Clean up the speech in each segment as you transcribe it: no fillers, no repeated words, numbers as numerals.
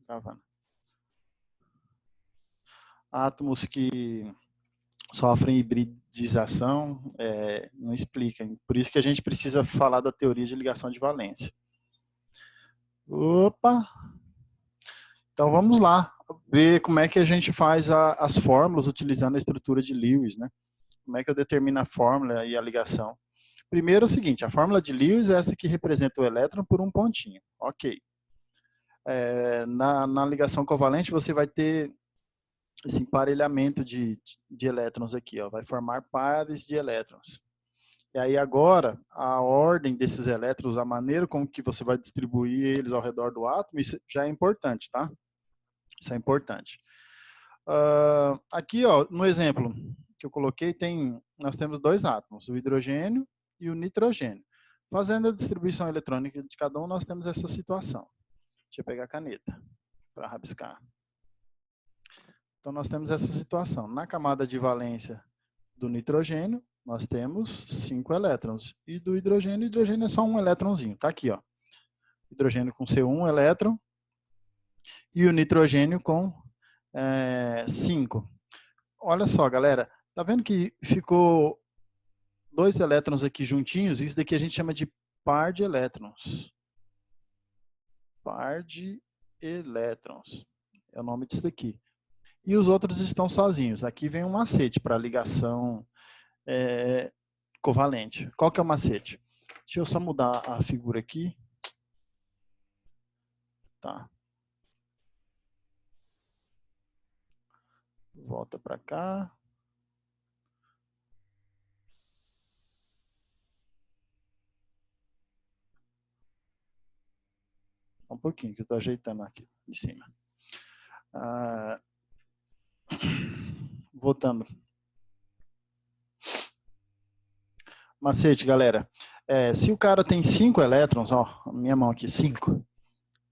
Gravando. Átomos que sofrem hibridização, não explicam. Por isso que a gente precisa falar da teoria de ligação de valência. Opa! Então vamos lá, ver como é que a gente faz as fórmulas utilizando a estrutura de Lewis, né? Como é que eu determino a fórmula e a ligação. Primeiro é o seguinte, a fórmula de Lewis é essa que representa o elétron por um pontinho. Ok. Na ligação covalente você vai ter esse emparelhamento de elétrons aqui, ó, vai formar pares de elétrons. E aí agora, a ordem desses elétrons, a maneira como que você vai distribuir eles ao redor do átomo, isso já é importante, tá? Isso é importante. Aqui, ó, no exemplo que eu coloquei, nós temos dois átomos, o hidrogênio e o nitrogênio. Fazendo a distribuição eletrônica de cada um, nós temos essa situação. Deixa eu pegar a caneta para rabiscar. Então, nós temos essa situação. Na camada de valência do nitrogênio, nós temos 5 elétrons. E do hidrogênio, o hidrogênio é só um elétronzinho. Está aqui, ó. Hidrogênio com C1 elétron e o nitrogênio com 5. Olha só, galera. Tá vendo que ficou 2 elétrons aqui juntinhos? Isso daqui a gente chama de par de elétrons. Par de elétrons. É o nome disso daqui. E os outros estão sozinhos. Aqui vem um macete para ligação covalente. Qual que é o macete? Deixa eu só mudar a figura aqui. Tá. Volta para cá. Um pouquinho, que eu estou ajeitando aqui em cima. Voltando. Macete, galera. Se o cara tem 5 elétrons, ó, minha mão aqui, 5.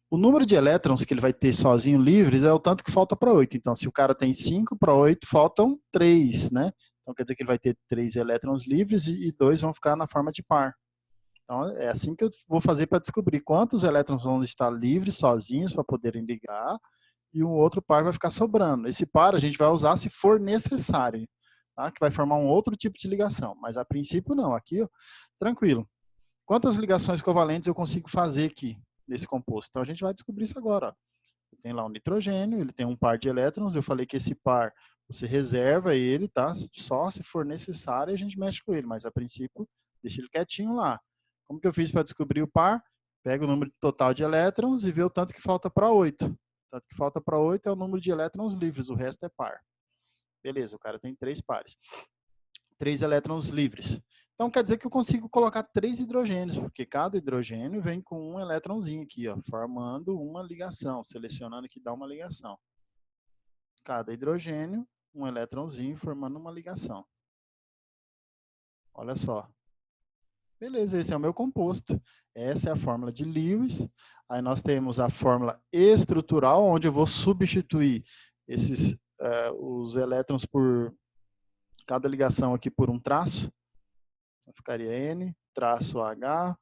O número de elétrons que ele vai ter sozinho livres é o tanto que falta para 8. Então, se o cara tem 5 para 8, faltam 3, né? Então, quer dizer que ele vai ter 3 elétrons livres e 2 vão ficar na forma de par. Então, é assim que eu vou fazer para descobrir quantos elétrons vão estar livres, sozinhos, para poderem ligar, e um outro par vai ficar sobrando. Esse par a gente vai usar se for necessário, tá? Que vai formar um outro tipo de ligação. Mas, a princípio, não. Aqui, ó, tranquilo. Quantas ligações covalentes eu consigo fazer aqui nesse composto? Então, a gente vai descobrir isso agora. Ó. Tem lá um nitrogênio, ele tem um par de elétrons. Eu falei que esse par, você reserva ele, tá? Só se for necessário a gente mexe com ele. Mas, a princípio, deixa ele quietinho lá. Como que eu fiz para descobrir o par? Pega o número total de elétrons e vê o tanto que falta para 8. O tanto que falta para 8 é o número de elétrons livres, o resto é par. Beleza, o cara tem 3 pares. 3 elétrons livres. Então, quer dizer que eu consigo colocar 3 hidrogênios, porque cada hidrogênio vem com um elétronzinho aqui, ó, formando uma ligação, selecionando que dá uma ligação. Cada hidrogênio, um elétronzinho formando uma ligação. Olha só. Beleza, esse é o meu composto. Essa é a fórmula de Lewis. Aí nós temos a fórmula estrutural, onde eu vou substituir os elétrons por cada ligação aqui por um traço. Então, ficaria N, traço H,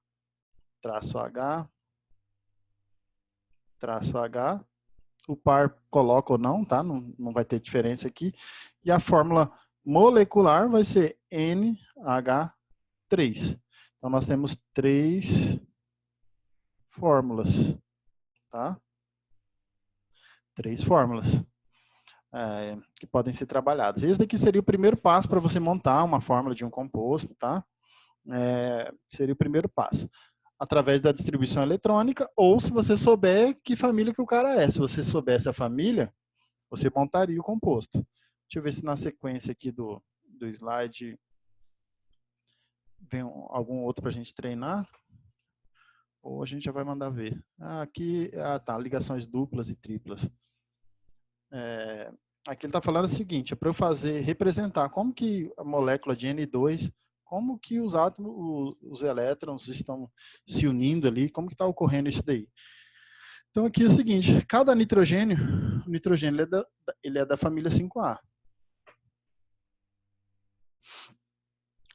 traço H, traço H. O par coloca ou não, tá? Não vai ter diferença aqui. E a fórmula molecular vai ser NH3. Então, nós temos 3 fórmulas, tá? 3 fórmulas que podem ser trabalhadas. Esse daqui seria o primeiro passo para você montar uma fórmula de um composto, tá? Seria o primeiro passo. Através da distribuição eletrônica, ou se você souber que família que o cara é. Se você soubesse a família, você montaria o composto. Deixa eu ver se na sequência aqui do slide vem algum outro para a gente treinar. Ou a gente já vai mandar ver. Aqui, tá, ligações duplas e triplas. Aqui ele está falando o seguinte, é para eu representar como que a molécula de N2, como que os átomos, os elétrons estão se unindo ali, como que está ocorrendo isso daí. Então aqui é o seguinte, cada nitrogênio, o nitrogênio ele é da família 5A.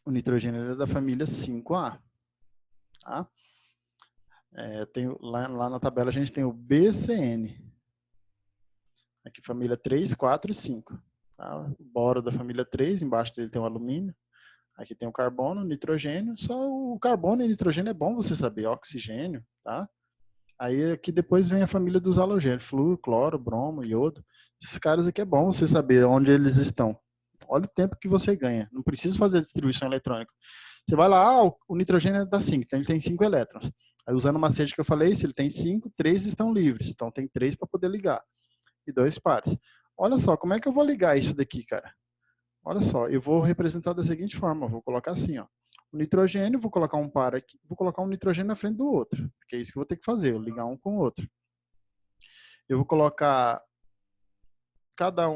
O nitrogênio é da família 5A. Tá? Lá na tabela a gente tem o BCN. Aqui família 3, 4 e 5. Tá? O boro da família 3, embaixo dele tem o alumínio. Aqui tem o carbono, o nitrogênio. Só o carbono e o nitrogênio é bom você saber. Oxigênio, tá? Aí aqui depois vem a família dos halogênios. Flúor, cloro, bromo, iodo. Esses caras aqui é bom você saber onde eles estão. Olha o tempo que você ganha. Não precisa fazer distribuição eletrônica. Você vai lá, o nitrogênio dá 5, então ele tem 5 elétrons. Aí usando o macete que eu falei, se ele tem 5, 3 estão livres. Então tem 3 para poder ligar. E 2 pares. Olha só, como é que eu vou ligar isso daqui, cara? Olha só, eu vou representar da seguinte forma. Eu vou colocar assim, ó. O nitrogênio, vou colocar um par aqui, vou colocar um nitrogênio na frente do outro. Porque é isso que eu vou ter que fazer, eu ligar um com o outro. Eu vou colocar cada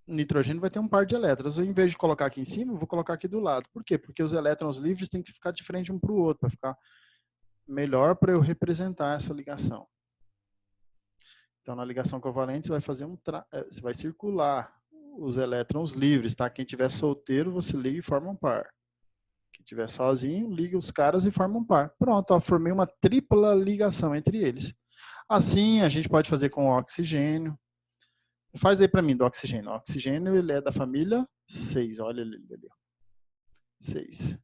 nitrogênio vai ter um par de elétrons. Eu, em vez de colocar aqui em cima, eu vou colocar aqui do lado. Por quê? Porque os elétrons livres têm que ficar de frente um para o outro, para ficar melhor para eu representar essa ligação. Então, na ligação covalente, você vai fazer você vai circular os elétrons livres, tá? Quem tiver solteiro, você liga e forma um par. Quem tiver sozinho, liga os caras e forma um par. Pronto, ó, formei uma tripla ligação entre eles. Assim, a gente pode fazer com o oxigênio. Faz aí para mim do oxigênio. O oxigênio, ele é da família 6. Olha ele ali. 6.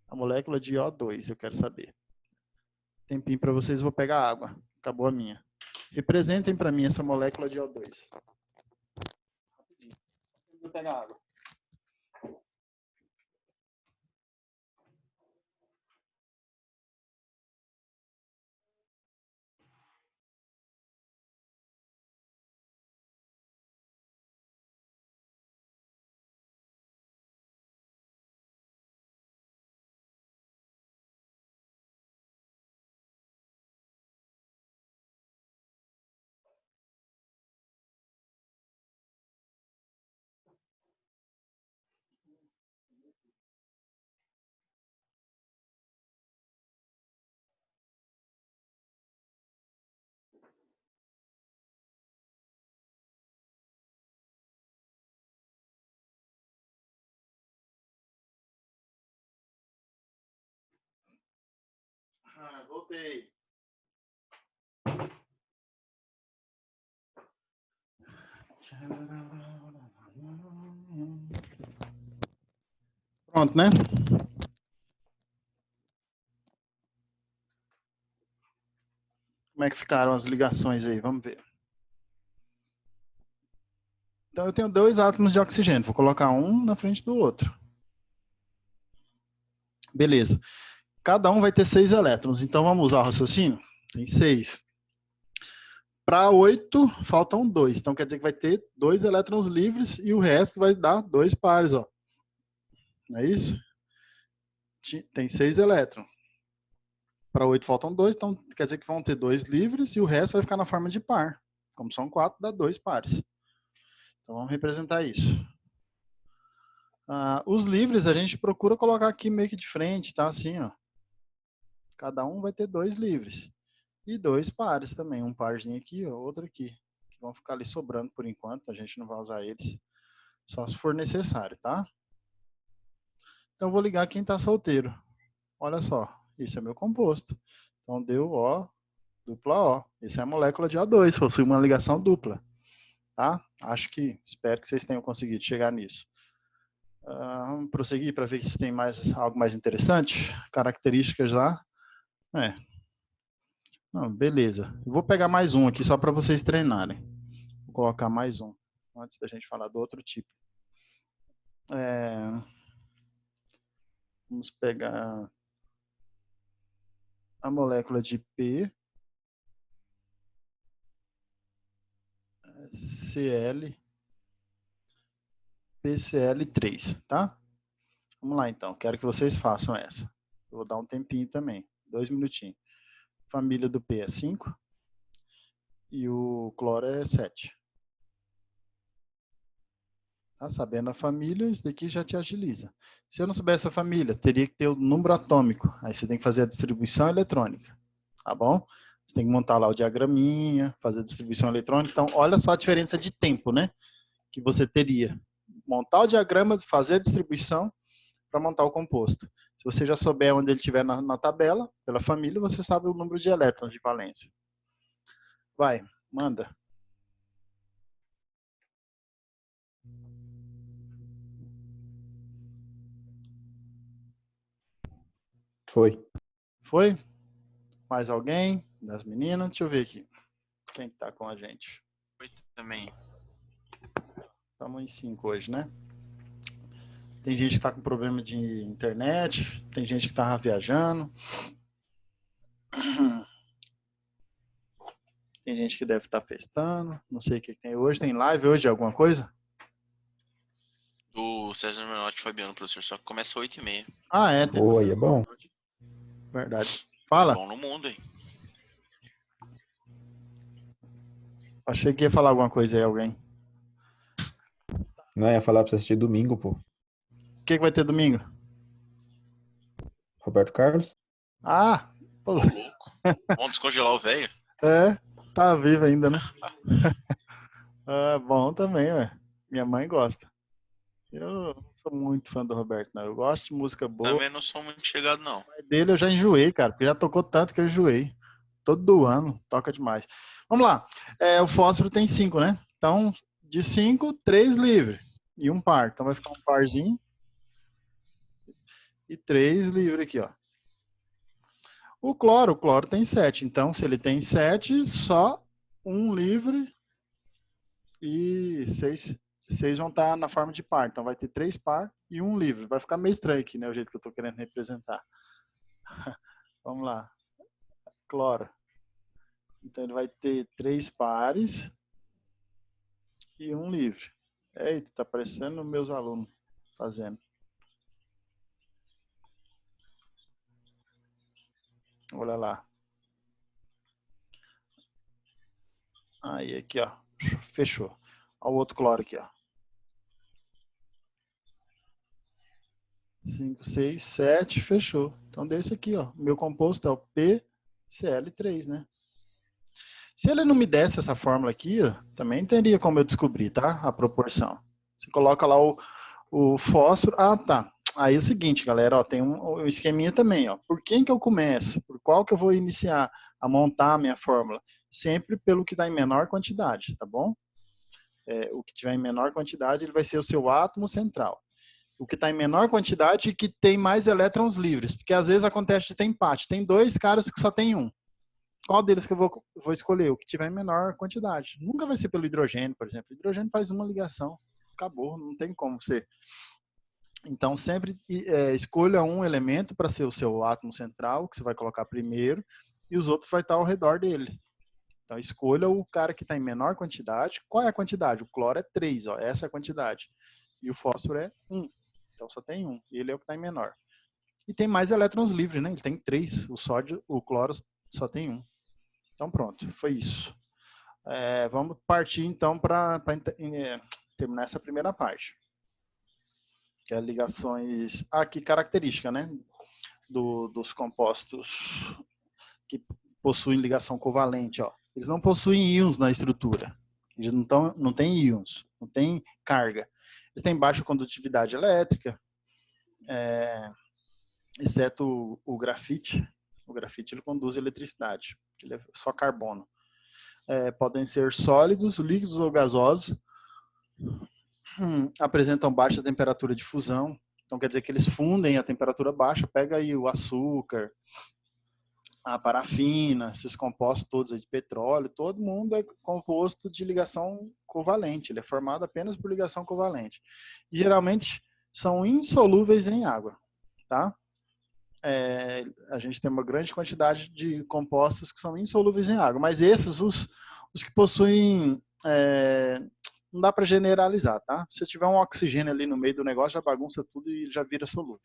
A molécula de O2, eu quero saber. Tempinho para vocês, vou pegar água. Acabou a minha. Representem para mim essa molécula de O2. Rapidinho. Vou pegar água. Voltei. Pronto, né? Como é que ficaram as ligações aí? Vamos ver. Então, eu tenho 2 átomos de oxigênio. Vou colocar um na frente do outro. Beleza. Cada um vai ter 6 elétrons. Então, vamos usar o raciocínio? Tem 6. Para 8, faltam 2. Então, quer dizer que vai ter 2 elétrons livres e o resto vai dar 2 pares. Ó. Não é isso? Tem 6 elétrons. Para 8 faltam 2, então quer dizer que vão ter 2 livres e o resto vai ficar na forma de par. Como são 4, dá 2 pares. Então, vamos representar isso. Os livres a gente procura colocar aqui meio que de frente, tá? Assim, ó. Cada um vai ter 2 livres. E 2 pares também. Um parzinho aqui, ó, outro aqui. Que vão ficar ali sobrando por enquanto. A gente não vai usar eles. Só se for necessário, tá? Então, eu vou ligar quem está solteiro. Olha só. Esse é meu composto. Então, deu O, dupla O. Essa é a molécula de O2. Possui uma ligação dupla. Tá? Espero que vocês tenham conseguido chegar nisso. Vamos prosseguir para ver se tem algo mais interessante. Características lá. Não, beleza. Eu vou pegar mais um aqui só para vocês treinarem. Vou colocar mais um, antes da gente falar do outro tipo. Vamos pegar a molécula de P, Cl, PCl3, tá? Vamos lá então, quero que vocês façam essa. Eu vou dar um tempinho também, 2 minutinhos. Família do P é 5 e o cloro é 7. Tá? Sabendo a família, isso daqui já te agiliza. Se eu não soubesse a família, teria que ter o número atômico. Aí você tem que fazer a distribuição eletrônica. Tá bom? Você tem que montar lá o diagraminha, fazer a distribuição eletrônica. Então, olha só a diferença de tempo, né? Que você teria. Montar o diagrama, fazer a distribuição para montar o composto. Se você já souber onde ele estiver na tabela, pela família, você sabe o número de elétrons de valência. Vai, manda. Foi. Foi? Mais alguém das meninas? Deixa eu ver aqui. Quem tá com a gente? Foi também. Estamos em 5 hoje, né? Tem gente que tá com problema de internet, tem gente que tá viajando. Tem gente que deve estar festando. Não sei o que tem hoje. Tem live hoje, alguma coisa? Do César Menotti e Fabiano, professor. Só que começa às 8h30. Ah, é. Tem Oi, é bom. Verdade. Fala. É bom no mundo, hein? Achei que ia falar alguma coisa aí, alguém. Não, ia falar pra você assistir domingo, pô. O que vai ter domingo? Roberto Carlos? Ah, Ô, louco. Vamos descongelar o velho? é. Tá vivo ainda, né? Ah, bom também, ué. Minha mãe gosta. Eu não sou muito fã do Roberto, não. Eu gosto de música boa. Também não sou muito chegado, não. Dele eu já enjoei, cara, porque já tocou tanto que eu enjoei. Todo ano, toca demais. Vamos lá. O fósforo tem 5, né? Então, de 5, 3 livre. E um par. Então vai ficar um parzinho. E 3 livre aqui, ó. O cloro tem 7. Então, se ele tem 7, só um livre e 6 vão estar na forma de par. Então vai ter 3 par e um livre. Vai ficar meio estranho aqui, né? O jeito que eu tô querendo representar. Vamos lá. Cloro. Então ele vai ter 3 pares e um livre. Eita, tá parecendo meus alunos fazendo. Olha lá. Aí, aqui, ó. Fechou. Olha o outro cloro aqui, ó. 5, 6, 7, fechou. Então deu isso aqui, ó. Meu composto é o PCl3, né? Se ele não me desse essa fórmula aqui, ó, também teria como eu descobrir, tá? A proporção. Você coloca lá o fósforo. Ah, tá. Aí é o seguinte, galera, ó, tem um esqueminha também, ó. Por quem que eu começo? Por qual que eu vou iniciar a montar a minha fórmula? Sempre pelo que dá em menor quantidade, tá bom? O que tiver em menor quantidade, ele vai ser o seu átomo central. O que está em menor quantidade e que tem mais elétrons livres, porque às vezes acontece de ter empate. Tem 2 caras que só tem um. Qual deles que eu vou escolher? O que tiver em menor quantidade. Nunca vai ser pelo hidrogênio, por exemplo. O hidrogênio faz uma ligação. Acabou, não tem como ser. Então, sempre escolha um elemento para ser o seu átomo central, que você vai colocar primeiro, e os outros vai estar ao redor dele. Então, escolha o cara que está em menor quantidade. Qual é a quantidade? O cloro é 3, ó, essa é a quantidade. E o fósforo é 1. Então, só tem 1. E ele é o que está em menor. E tem mais elétrons livres, né? Ele tem 3. O sódio, o cloro só tem 1. Então, pronto. Foi isso. Vamos partir, então, para terminar essa primeira parte. Que é ligações... Aqui, característica, né? Dos compostos que possuem ligação covalente, ó. Eles não possuem íons na estrutura. Eles não têm íons, não têm carga. Eles têm baixa condutividade elétrica, exceto o grafite. O grafite ele conduz eletricidade, ele é só carbono. Podem ser sólidos, líquidos ou gasosos. Apresentam baixa temperatura de fusão. Então quer dizer que eles fundem a temperatura baixa. Pega aí o açúcar, a parafina, esses compostos todos aí de petróleo, todo mundo é composto de ligação covalente, ele é formado apenas por ligação covalente. E, geralmente são insolúveis em água, tá? A gente tem uma grande quantidade de compostos que são insolúveis em água, mas esses, os que possuem, não dá para generalizar, tá? Se tiver um oxigênio ali no meio do negócio, já bagunça tudo e já vira solúvel.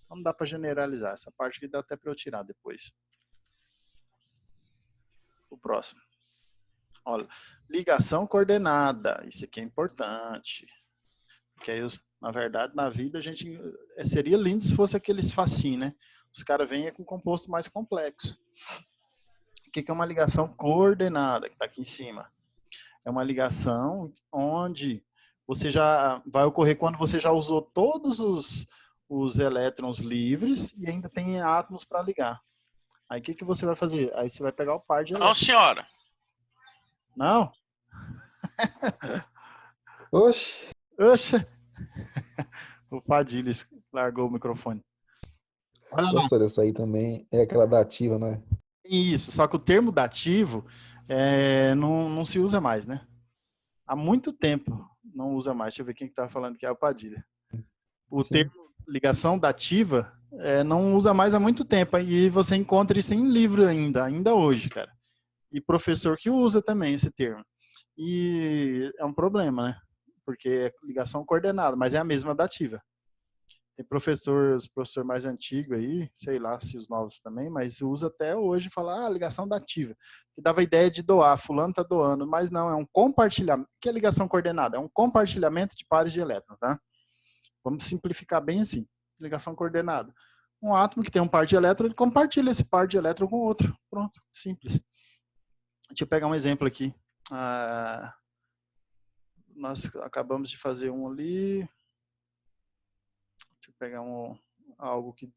Então, não dá para generalizar, essa parte aqui dá até para eu tirar depois. O próximo. Olha, ligação coordenada. Isso aqui é importante. Porque aí, na verdade, na vida, a gente seria lindo se fosse aqueles facinho, né? Os caras vêm com composto mais complexo. O que é uma ligação coordenada, que está aqui em cima? É uma ligação onde você já vai ocorrer quando você já usou todos os elétrons livres e ainda tem átomos para ligar. Aí o que você vai fazer? Aí você vai pegar o par de elétrons. Não, senhora. Não? Oxe. Oxa! O Padilha largou o microfone. Olha lá. Professor, essa aí também é aquela da ativa, não é? Isso, só que o termo dativo não se usa mais, né? Há muito tempo não usa mais. Deixa eu ver quem que tá falando que é o Padilha. O termo Sim. ligação dativa não usa mais há muito tempo. E você encontra isso em livro ainda hoje, cara. E professor que usa também esse termo. E é um problema, né? Porque é ligação coordenada, mas é a mesma dativa. Tem professor mais antigo aí, sei lá se os novos também, mas usa até hoje falar ligação dativa, que dava a ideia de doar, fulano tá doando, mas não, é um compartilhamento. O que é ligação coordenada? É um compartilhamento de pares de elétrons, tá? Vamos simplificar bem assim. Ligação coordenada. Um átomo que tem um par de elétron, ele compartilha esse par de elétron com outro. Pronto, simples. Deixa eu pegar um exemplo aqui. Nós acabamos de fazer um ali. Deixa eu pegar algo que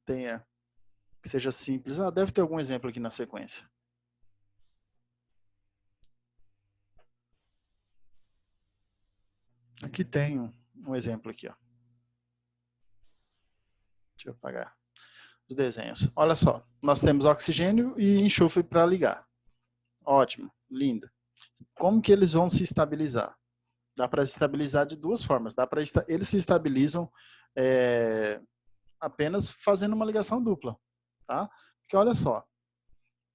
seja simples. Deve ter algum exemplo aqui na sequência. Aqui tem um exemplo aqui, ó. Deixa eu apagar os desenhos. Olha só, nós temos oxigênio e enxofre para ligar. Ótimo, lindo. Como que eles vão se estabilizar? Dá para estabilizar de duas formas. Eles se estabilizam apenas fazendo uma ligação dupla, tá? Porque olha só,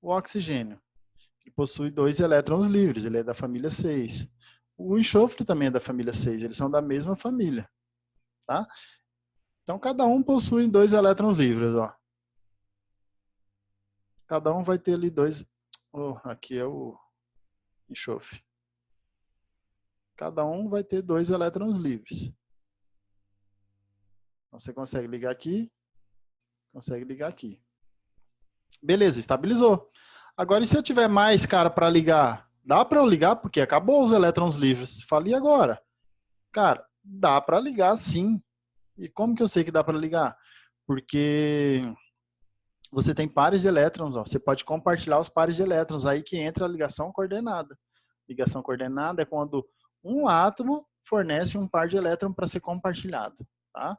o oxigênio ele possui 2 elétrons livres, ele é da família 6. O enxofre também é da família 6, eles são da mesma família, tá? Então cada um possui 2 elétrons livres, ó. Cada um vai ter ali 2. Aqui é o enxofre. Cada um vai ter 2 elétrons livres. Você consegue ligar aqui, consegue ligar aqui. Beleza, estabilizou. Agora, e se eu tiver mais cara para ligar? Dá para eu ligar porque acabou os elétrons livres. Falei agora. Cara, dá para ligar sim. E como que eu sei que dá para ligar? Porque você tem pares de elétrons, ó. Você pode compartilhar os pares de elétrons, aí que entra a ligação coordenada. Ligação coordenada é quando um átomo fornece um par de elétrons para ser compartilhado, tá?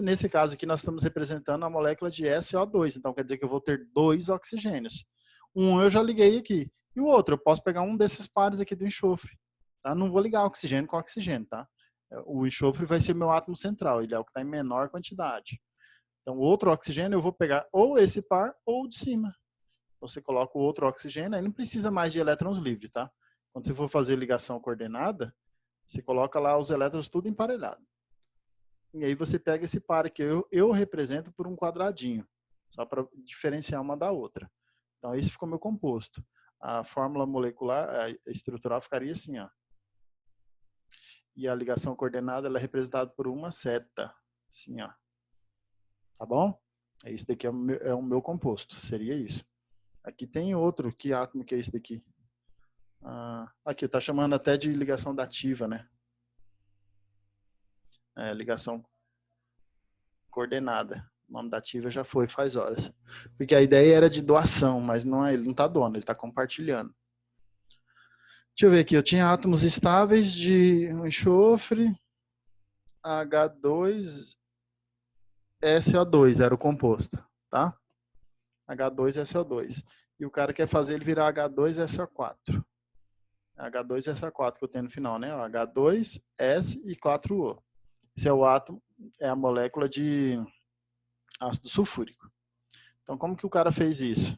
Nesse caso aqui, nós estamos representando a molécula de SO2, então quer dizer que eu vou ter 2 oxigênios. Um eu já liguei aqui, e o outro, eu posso pegar um desses pares aqui do enxofre, tá? Não vou ligar oxigênio com oxigênio, tá? O enxofre vai ser meu átomo central, ele é o que está em menor quantidade. Então, o outro oxigênio eu vou pegar ou esse par ou o de cima. Você coloca o outro oxigênio, aí não precisa mais de elétrons livres, tá? Quando você for fazer ligação coordenada, você coloca lá os elétrons tudo emparelhado. E aí você pega esse par que eu represento por um quadradinho, só para diferenciar uma da outra. Então, esse ficou meu composto. A fórmula molecular, a estrutural ficaria assim, ó. E a ligação coordenada ela é representada por uma seta, assim, ó. Tá bom? Esse daqui é o meu composto, seria isso. Aqui tem outro, que átomo que é esse daqui? Aqui, tá chamando até de ligação dativa, né? Ligação coordenada. O nome da ativa já foi faz horas. Porque a ideia era de doação, mas não ele não está doando, ele está compartilhando. Deixa eu ver aqui, eu tinha átomos estáveis de enxofre, H2SO2 era o composto, tá? H2SO2. E o cara quer fazer ele virar H2SO4. H2SO4 que eu tenho no final, né? H2S e 4O. Esse é o átomo, é a molécula de ácido sulfúrico. Então, como que o cara fez isso?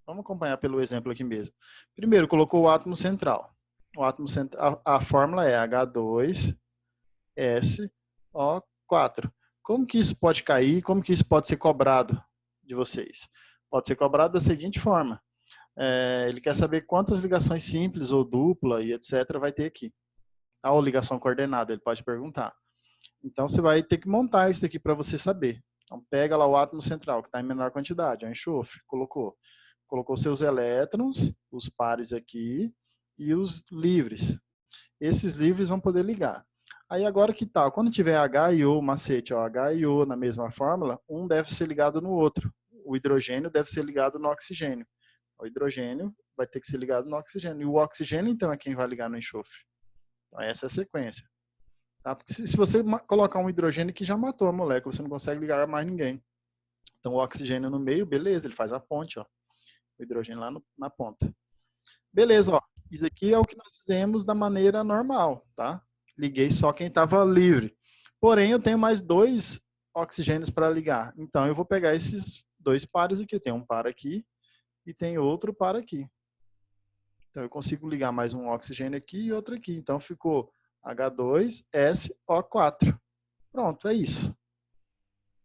Vamos acompanhar pelo exemplo aqui mesmo. Primeiro, colocou o átomo central. O átomo central, a fórmula é H2SO4. Como que isso pode cair? Como que isso pode ser cobrado de vocês? Pode ser cobrado da seguinte forma. Ele quer saber quantas ligações simples ou dupla e etc. vai ter aqui. Ou ligação coordenada, ele pode perguntar. Então, você vai ter que montar isso daqui para você saber. Então, pega lá o átomo central, que está em menor quantidade, é o enxofre, colocou seus elétrons, os pares aqui, e os livres. Esses livres vão poder ligar. Aí agora que tal? Quando tiver H e O, macete, ó, H e O na mesma fórmula, um deve ser ligado no outro. O hidrogênio deve ser ligado no oxigênio. O hidrogênio vai ter que ser ligado no oxigênio. E o oxigênio, então, é quem vai ligar no enxofre. Então, essa é a sequência. Tá? Porque se você colocar um hidrogênio que já matou a molécula, você não consegue ligar a mais ninguém. Então, o oxigênio no meio, beleza, ele faz a ponte, ó. O hidrogênio lá na ponta. Beleza, ó. Isso aqui é o que nós fizemos da maneira normal, tá? Liguei só quem estava livre. Porém, eu tenho mais 2 oxigênios para ligar. Então, eu vou pegar esses 2 pares aqui. Tem um par aqui e tem outro par aqui. Então, eu consigo ligar mais um oxigênio aqui e outro aqui. Então, ficou H2SO4. Pronto, é isso.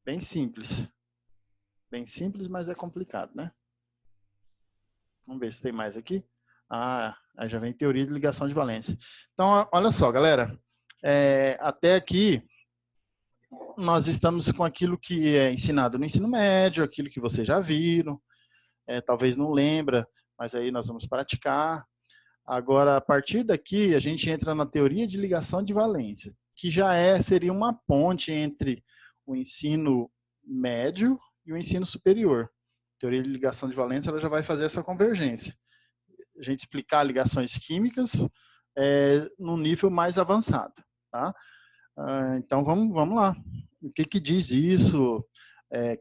Bem simples. Bem simples, mas é complicado, né? Vamos ver se tem mais aqui. Ah, aí já vem teoria de ligação de valência. Então, olha só, galera. Até aqui, nós estamos com aquilo que é ensinado no ensino médio, aquilo que vocês já viram. Talvez não lembra, mas aí nós vamos praticar. Agora, a partir daqui, a gente entra na teoria de ligação de valência, que já seria uma ponte entre o ensino médio e o ensino superior. A teoria de ligação de valência ela já vai fazer essa convergência. A gente explicar ligações químicas num nível mais avançado. Tá? Então, vamos lá. O que diz isso?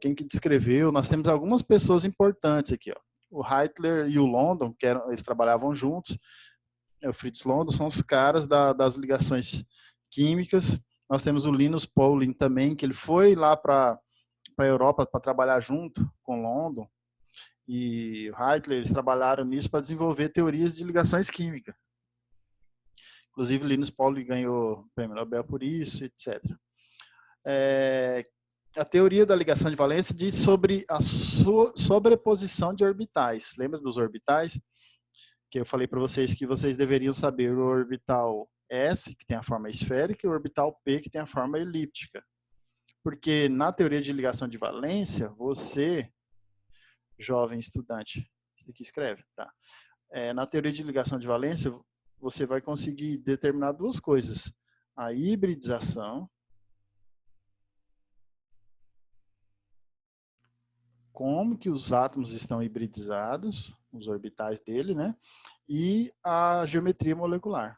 Quem que descreveu? Nós temos algumas pessoas importantes aqui. Ó. O Heitler e o London, eles trabalhavam juntos. O Fritz London são os caras das ligações químicas. Nós temos o Linus Pauling também, que ele foi lá para a Europa para trabalhar junto com London. E o Heitler, eles trabalharam nisso para desenvolver teorias de ligações químicas. Inclusive, Linus Pauling ganhou o prêmio Nobel por isso, etc. A teoria da ligação de valência diz sobre a sobreposição de orbitais. Lembra dos orbitais? Que eu falei para vocês que vocês deveriam saber o orbital S, que tem a forma esférica, e o orbital P, que tem a forma elíptica. Porque na teoria de ligação de valência, você, jovem estudante, isso aqui escreve, tá? Na teoria de ligação de valência, você vai conseguir determinar 2 coisas. A hibridização, como que os átomos estão hibridizados, os orbitais dele, né? E a geometria molecular.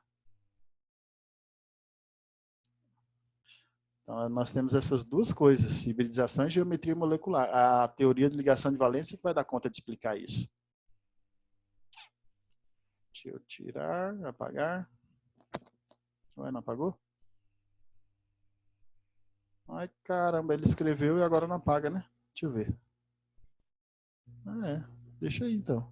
Então, nós temos essas 2 coisas, hibridização e geometria molecular. A teoria de ligação de valência que vai dar conta de explicar isso. Deixa eu tirar, apagar. Ué, não apagou? Ai, caramba, ele escreveu e agora não apaga, né? Deixa eu ver. Deixa aí então.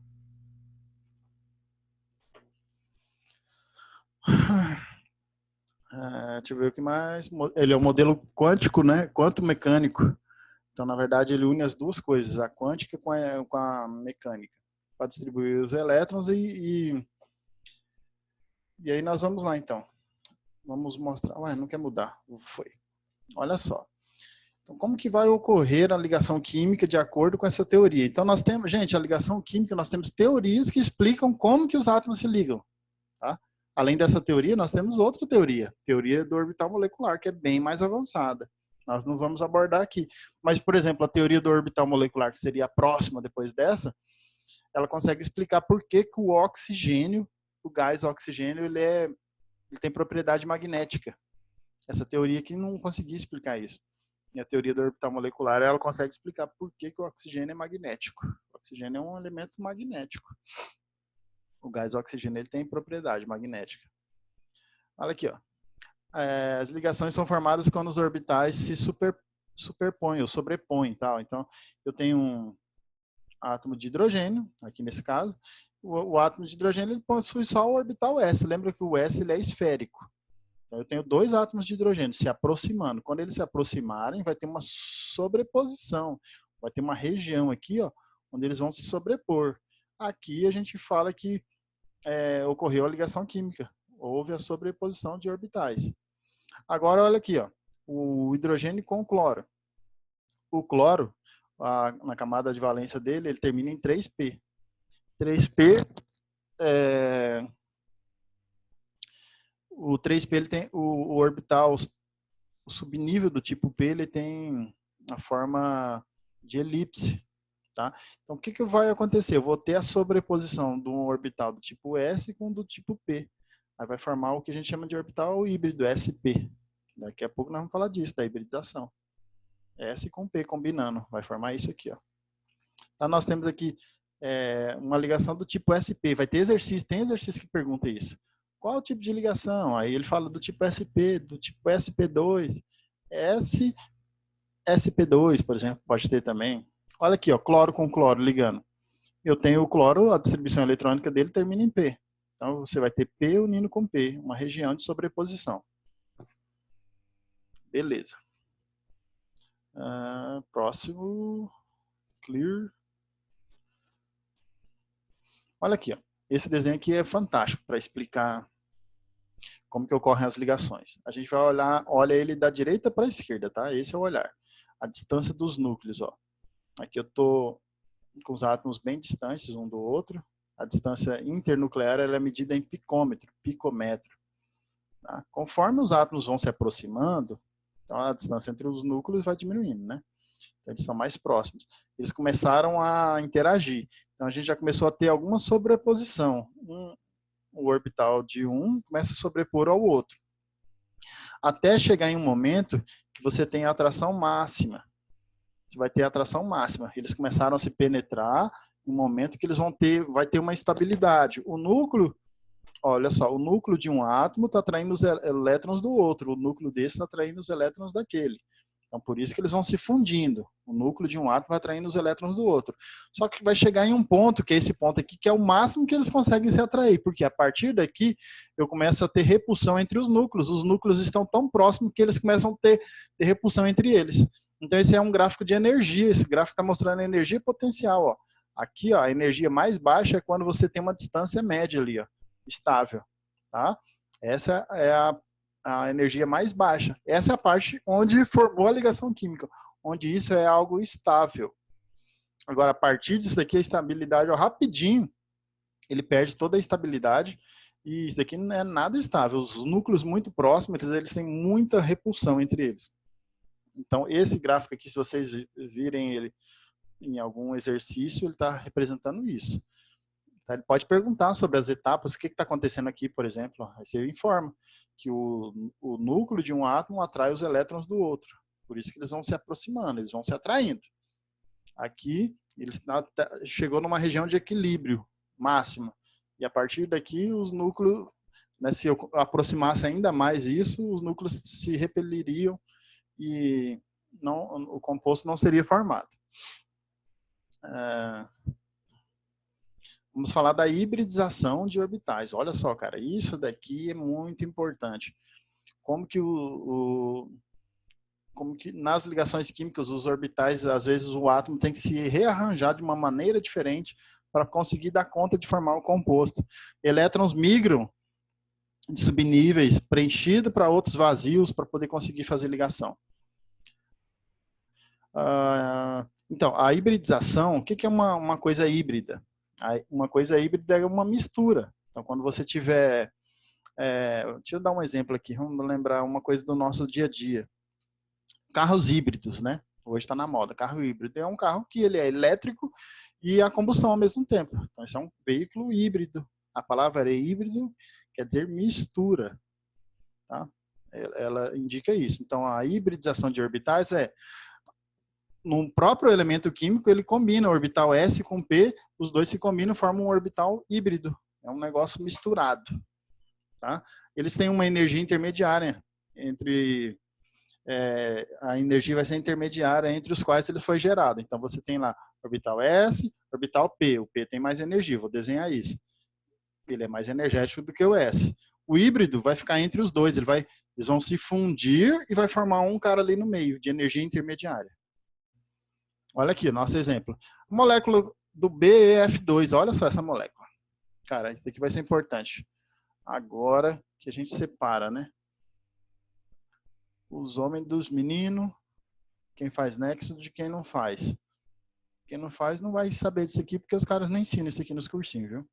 Deixa eu ver o que mais. Ele é um modelo quântico, né? Quanto mecânico. Então, na verdade, ele une as 2 coisas, a quântica com a mecânica, para distribuir os elétrons e aí nós vamos lá, então. Vamos mostrar. Ué, não quer mudar. Foi. Olha só. Então, como que vai ocorrer a ligação química de acordo com essa teoria? Então, nós temos, gente, a ligação química, nós temos teorias que explicam como que os átomos se ligam. Tá? Além dessa teoria, nós temos outra teoria do orbital molecular, que é bem mais avançada. Nós não vamos abordar aqui. Mas, por exemplo, a teoria do orbital molecular, que seria a próxima depois dessa, ela consegue explicar por que o oxigênio, o gás oxigênio, ele tem propriedade magnética. Essa teoria aqui não conseguia explicar isso. E a teoria do orbital molecular, ela consegue explicar por que o oxigênio é magnético. O oxigênio é um elemento magnético. O gás oxigênio ele tem propriedade magnética. Olha aqui, ó. As ligações são formadas quando os orbitais se superpõem ou sobrepõem. Tal. Então, eu tenho um átomo de hidrogênio, aqui nesse caso. O átomo de hidrogênio ele possui só o orbital S. Lembra que o S ele é esférico. Então, eu tenho 2 átomos de hidrogênio se aproximando. Quando eles se aproximarem, vai ter uma sobreposição. Vai ter uma região aqui, ó, onde eles vão se sobrepor. Aqui a gente fala que ocorreu a ligação química. Houve a sobreposição de orbitais. Agora, olha aqui, ó, o hidrogênio com o cloro. O cloro, na camada de valência dele, ele termina em 3p. 3p, o 3p ele tem o orbital, o subnível do tipo P, ele tem a forma de elipse. Tá? Então, o que vai acontecer? Eu vou ter a sobreposição de um orbital do tipo S com do tipo P. Aí vai formar o que a gente chama de orbital híbrido, SP. Daqui a pouco nós vamos falar disso, da hibridização. S com P combinando, vai formar isso aqui, ó. Então nós temos aqui uma ligação do tipo SP, vai ter exercício, tem exercício que pergunta isso. Qual o tipo de ligação? Aí ele fala do tipo SP, do tipo SP2, SP2, por exemplo, pode ter também. Olha aqui, ó, cloro com cloro ligando. Eu tenho o cloro, a distribuição eletrônica dele termina em P. Então você vai ter P unindo com P, uma região de sobreposição. Beleza. Próximo. Clear. Olha aqui, ó. Esse desenho aqui é fantástico para explicar como que ocorrem as ligações. A gente vai olha ele da direita para a esquerda, tá? Esse é o olhar. A distância dos núcleos, ó. Aqui eu tô com os átomos bem distantes um do outro. A distância internuclear ela é medida em picômetro, picômetro. Tá? Conforme os átomos vão se aproximando, então a distância entre os núcleos vai diminuindo, né? Então, eles estão mais próximos. Eles começaram a interagir. Então, a gente já começou a ter alguma sobreposição. O orbital de um começa a sobrepor ao outro. Até chegar em um momento que você tem a atração máxima. Você vai ter a atração máxima. Eles começaram a se penetrar em um momento que vai ter uma estabilidade. O núcleo, olha só, o núcleo de um átomo está atraindo os elétrons do outro. O núcleo desse está atraindo os elétrons daquele. Então, por isso que eles vão se fundindo. O núcleo de um átomo vai atraindo os elétrons do outro. Só que vai chegar em um ponto, que é esse ponto aqui, que é o máximo que eles conseguem se atrair. Porque a partir daqui, eu começo a ter repulsão entre os núcleos. Os núcleos estão tão próximos que eles começam a ter repulsão entre eles. Então, esse é um gráfico de energia. Esse gráfico está mostrando a energia potencial. Ó. Aqui, ó, a energia mais baixa é quando você tem uma distância média ali, ó, estável. Tá? Essa é a energia mais baixa. Essa é a parte onde formou a ligação química, onde isso é algo estável. Agora, a partir disso daqui, a estabilidade, ó, rapidinho, ele perde toda a estabilidade e isso daqui não é nada estável. Os núcleos muito próximos, eles têm muita repulsão entre eles. Então, esse gráfico aqui, se vocês virem ele em algum exercício, ele está representando isso. Ele pode perguntar sobre as etapas, o que está acontecendo aqui, por exemplo. Aí você informa que o núcleo de um átomo atrai os elétrons do outro. Por isso que eles vão se aproximando, eles vão se atraindo. Aqui, chegou numa região de equilíbrio máximo. E a partir daqui, os núcleos, né, se eu aproximasse ainda mais isso, os núcleos se repeliriam e o composto não seria formado. Vamos falar da hibridização de orbitais. Olha só, cara, isso daqui é muito importante. Como que nas ligações químicas, os orbitais, às vezes o átomo tem que se rearranjar de uma maneira diferente para conseguir dar conta de formar o composto. Elétrons migram de subníveis, preenchido para outros vazios para poder conseguir fazer ligação. Então, a hibridização, o que é uma coisa híbrida? Uma coisa híbrida é uma mistura. Então, quando você tiver... deixa eu dar um exemplo aqui, vamos lembrar uma coisa do nosso dia a dia. Carros híbridos, né? Hoje está na moda. Carro híbrido é um carro que ele é elétrico e a combustão ao mesmo tempo. Então, isso é um veículo híbrido. A palavra híbrido quer dizer mistura. Tá? Ela indica isso. Então, a hibridização de orbitais num próprio elemento químico, ele combina o orbital S com P, os dois se combinam e formam um orbital híbrido. É um negócio misturado. Tá? Eles têm uma energia intermediária entre... a energia vai ser intermediária entre os quais ele foi gerado. Então, você tem lá orbital S, orbital P. O P tem mais energia, vou desenhar isso. Ele é mais energético do que o S. O híbrido vai ficar entre os dois, eles vão se fundir e vai formar um cara ali no meio, de energia intermediária. Olha aqui, nosso exemplo. A molécula do BeF2, olha só essa molécula. Cara, isso aqui vai ser importante. Agora que a gente separa, né? Os homens dos meninos, quem faz nexo de quem não faz. Quem não faz não vai saber disso aqui, porque os caras não ensinam isso aqui nos cursinhos, viu?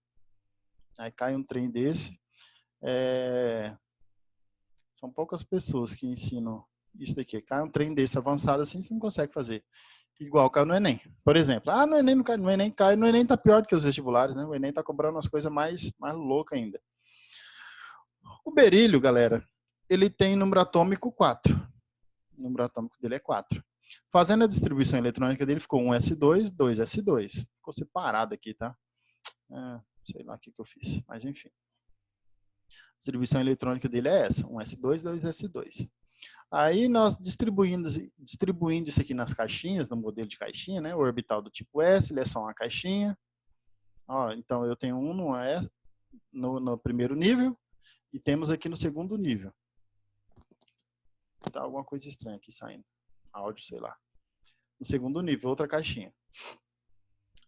Aí cai um trem desse. São poucas pessoas que ensinam isso daqui. Cai um trem desse avançado assim, você não consegue fazer. Igual caiu no Enem. Por exemplo, no Enem não cai, no Enem cai, no Enem tá pior do que os vestibulares, né? O Enem tá cobrando umas coisas mais loucas ainda. O berílio, galera, ele tem número atômico 4. O número atômico dele é 4. Fazendo a distribuição eletrônica dele, ficou 1s2, 2s2. Ficou separado aqui, tá? Sei lá o que eu fiz, mas enfim. A distribuição eletrônica dele é essa, 1s2, 2s2. Aí nós distribuindo isso aqui nas caixinhas, no modelo de caixinha, né? O orbital do tipo S, ele é só uma caixinha. Ó, então eu tenho um no primeiro nível e temos aqui no segundo nível. Tá alguma coisa estranha aqui saindo. Áudio, sei lá. No segundo nível, outra caixinha.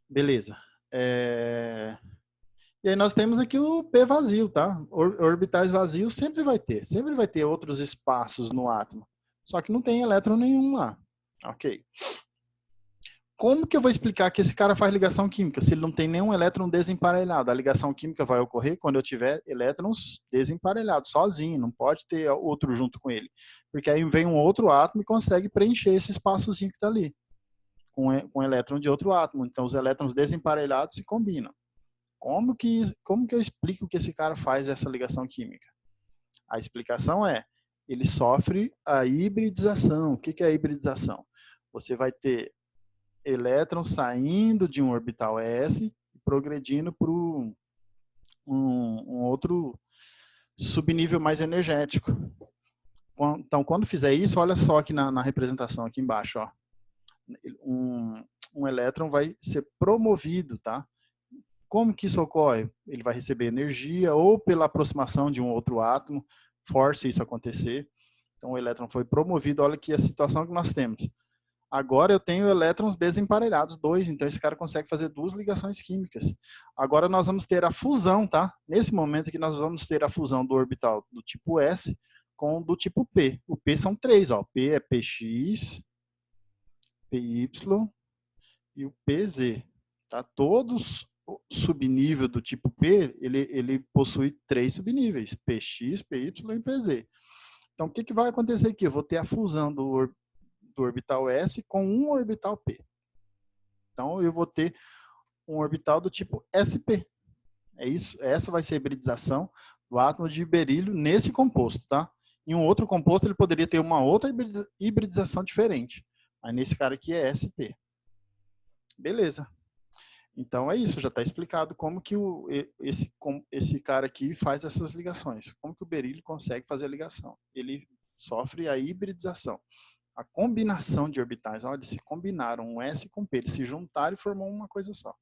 Beleza. E aí nós temos aqui o P vazio, tá? Orbitais vazios sempre vai ter outros espaços no átomo. Só que não tem elétron nenhum lá. Ok. Como que eu vou explicar que esse cara faz ligação química se ele não tem nenhum elétron desemparelhado? A ligação química vai ocorrer quando eu tiver elétrons desemparelhados, sozinho, não pode ter outro junto com ele. Porque aí vem um outro átomo e consegue preencher esse espaçozinho que está ali, com elétron de outro átomo. Então os elétrons desemparelhados se combinam. Como que eu explico que esse cara faz essa ligação química? A explicação é, ele sofre a hibridização. O que é a hibridização? Você vai ter elétrons saindo de um orbital S e progredindo para um outro subnível mais energético. Então, quando fizer isso, olha só aqui na representação, aqui embaixo, ó. Um elétron vai ser promovido, tá? Como que isso ocorre? Ele vai receber energia ou pela aproximação de um outro átomo, força isso acontecer. Então, o elétron foi promovido. Olha aqui a situação que nós temos. Agora eu tenho elétrons desemparelhados, 2, então esse cara consegue fazer 2 ligações químicas. Agora nós vamos ter a fusão, tá? Nesse momento aqui nós vamos ter a fusão do orbital do tipo S com o do tipo P. O P são 3, ó. P é PX, PY e o PZ. Tá? Todos subnível do tipo P, ele possui 3 subníveis, PX, PY e PZ. Então o que vai acontecer aqui? Eu vou ter a fusão do orbital S com um orbital P. Então, eu vou ter um orbital do tipo SP. É isso. Essa vai ser a hibridização do átomo de berílio nesse composto, tá? Em um outro composto, ele poderia ter uma outra hibridização diferente. Mas nesse cara aqui é SP. Beleza. Então, é isso. Já está explicado como que esse cara aqui faz essas ligações. Como que o berílio consegue fazer a ligação. Ele sofre a hibridização. A combinação de orbitais, olha, eles se combinaram, um S com P, eles se juntaram e formou uma coisa só.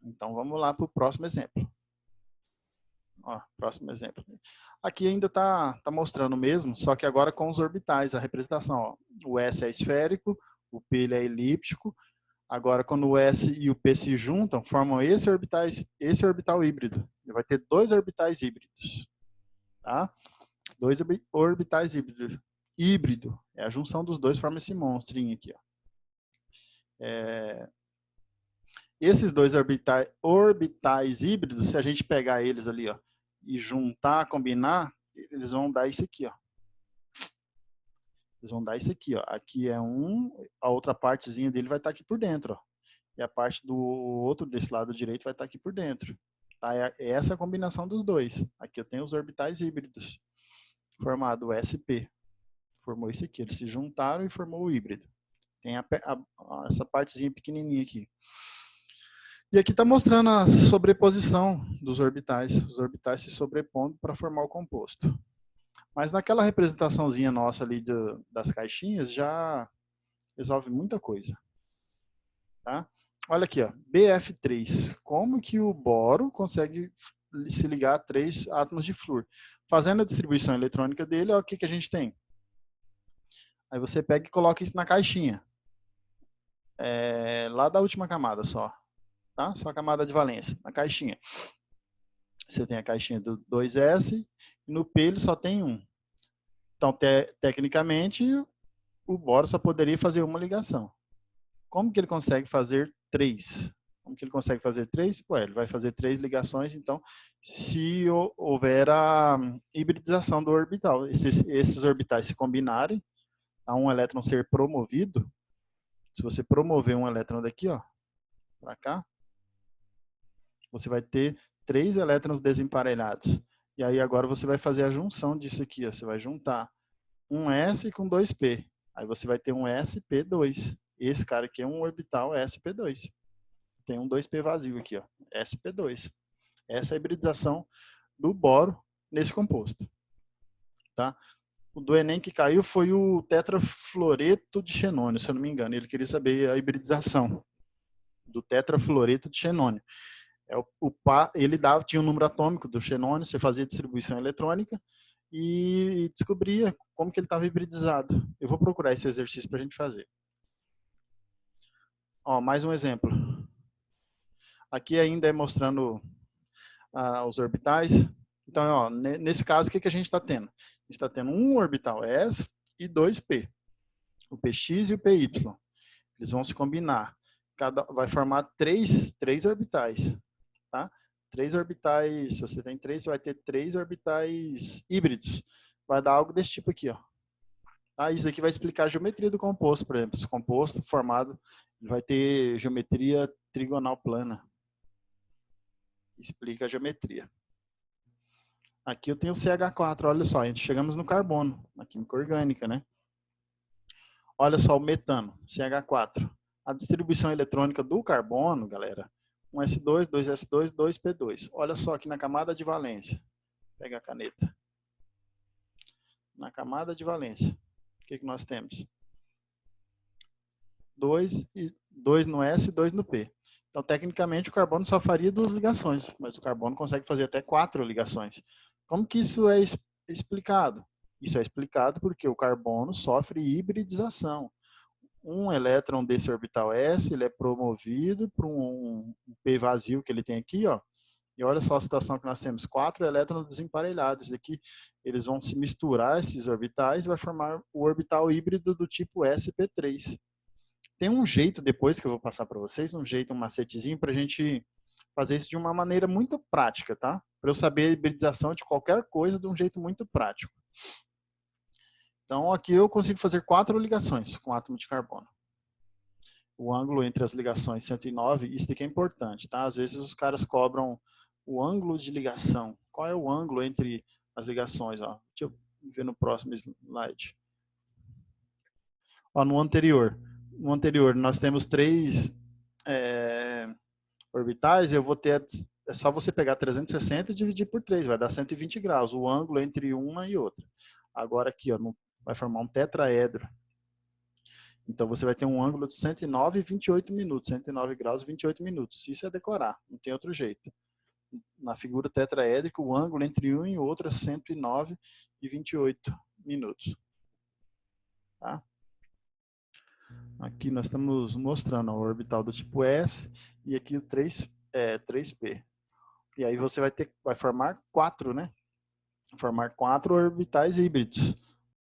Então, vamos lá para o próximo exemplo. Ó, próximo exemplo. Aqui ainda está mostrando mesmo, só que agora com os orbitais, a representação. Ó. O S é esférico, o P ele é elíptico. Agora, quando o S e o P se juntam, formam esse orbital híbrido. Ele vai ter 2 orbitais híbridos. Tá? 2 orbitais híbridos. Híbrido. É a junção dos dois forma esse monstrinho aqui. Ó. Esses 2 orbitais híbridos, se a gente pegar eles ali, ó, e juntar, combinar, eles vão dar isso aqui. Ó. Eles vão dar isso aqui. Ó. Aqui é a outra partezinha dele vai estar aqui por dentro. Ó. E a parte do outro, desse lado direito, vai estar aqui por dentro. Tá? Essa é a combinação dos dois. Aqui eu tenho os orbitais híbridos, formado o SP. Formou isso aqui, eles se juntaram e formou o híbrido. Tem essa partezinha pequenininha aqui. E aqui está mostrando a sobreposição dos orbitais. Os orbitais se sobrepondo para formar o composto. Mas naquela representaçãozinha nossa ali das caixinhas, já resolve muita coisa. Tá? Olha aqui, ó, BF3. Como que o boro consegue se ligar a 3 átomos de flúor? Fazendo a distribuição eletrônica dele, ó, o que a gente tem? Aí você pega e coloca isso na caixinha. Lá da última camada só. Tá? Só a camada de valência, na caixinha. Você tem a caixinha do 2S e no P ele só tem 1. Então, tecnicamente, o boro só poderia fazer uma ligação. Como que ele consegue fazer 3? Como que ele consegue fazer 3? Ué, ele vai fazer 3 ligações, então, se houver a hibridização do orbital. Esses orbitais se combinarem, a um elétron ser promovido, se você promover um elétron daqui, ó, para cá, você vai ter 3 elétrons desemparelhados. E aí agora você vai fazer a junção disso aqui, ó. Você vai juntar um S com 2P. Aí você vai ter um sp2. Esse cara aqui é um orbital sp2. Tem um 2p vazio aqui, ó, sp2. Essa é a hibridização do boro nesse composto. Tá? O do Enem que caiu foi o tetrafluoreto de xenônio, se eu não me engano. Ele queria saber a hibridização do tetrafluoreto de xenônio. Ele tinha um número atômico do xenônio, você fazia distribuição eletrônica e descobria como que ele estava hibridizado. Eu vou procurar esse exercício para a gente fazer. Ó, mais um exemplo. Aqui ainda é mostrando os orbitais. Então, ó, nesse caso, o que a gente está tendo? A gente está tendo um orbital S e 2P. O PX e o PY. Eles vão se combinar. Vai formar três orbitais. Tá? 3 orbitais, se você tem 3, você vai ter 3 orbitais híbridos. Vai dar algo desse tipo aqui, ó. Isso aqui vai explicar a geometria do composto, por exemplo. Esse composto formado vai ter geometria trigonal plana. Explica a geometria. Aqui eu tenho o CH4, olha só, chegamos no carbono, na química orgânica, né? Olha só o metano, CH4. A distribuição eletrônica do carbono, galera, 1s2, 2s2, 2p2. Olha só aqui na camada de valência. Pega a caneta. Na camada de valência, o que nós temos? 2 no S e 2 no P. Então, tecnicamente, o carbono só faria 2 ligações, mas o carbono consegue fazer até 4 ligações. Como que isso é explicado? Isso é explicado porque o carbono sofre hibridização. Um elétron desse orbital S, ele é promovido para um P vazio que ele tem aqui, ó. E olha só a situação que nós temos, 4 elétrons desemparelhados. Aqui eles vão se misturar, esses orbitais, e vai formar o orbital híbrido do tipo sp3. Tem um jeito depois que eu vou passar para vocês, um macetezinho para a gente fazer isso de uma maneira muito prática, tá? Para eu saber a hibridização de qualquer coisa de um jeito muito prático. Então, aqui eu consigo fazer 4 ligações com átomo de carbono. O ângulo entre as ligações 109, isso aqui é importante, tá? Às vezes os caras cobram o ângulo de ligação. Qual é o ângulo entre as ligações? Ó? Deixa eu ver no próximo slide. Ó, no anterior nós temos 3 orbitais, eu vou ter, é só você pegar 360 e dividir por 3, vai dar 120 graus, o ângulo entre uma e outra. Agora aqui, ó, vai formar um tetraedro. Então você vai ter um ângulo de 109 e 28 minutos, 109 graus e 28 minutos. Isso é decorar, não tem outro jeito. Na figura tetraédrica, o ângulo entre um e outro é 109 e 28 minutos. Tá? Aqui nós estamos mostrando o orbital do tipo S e aqui o 3P. E aí você vai formar 4, né? Formar 4 orbitais híbridos.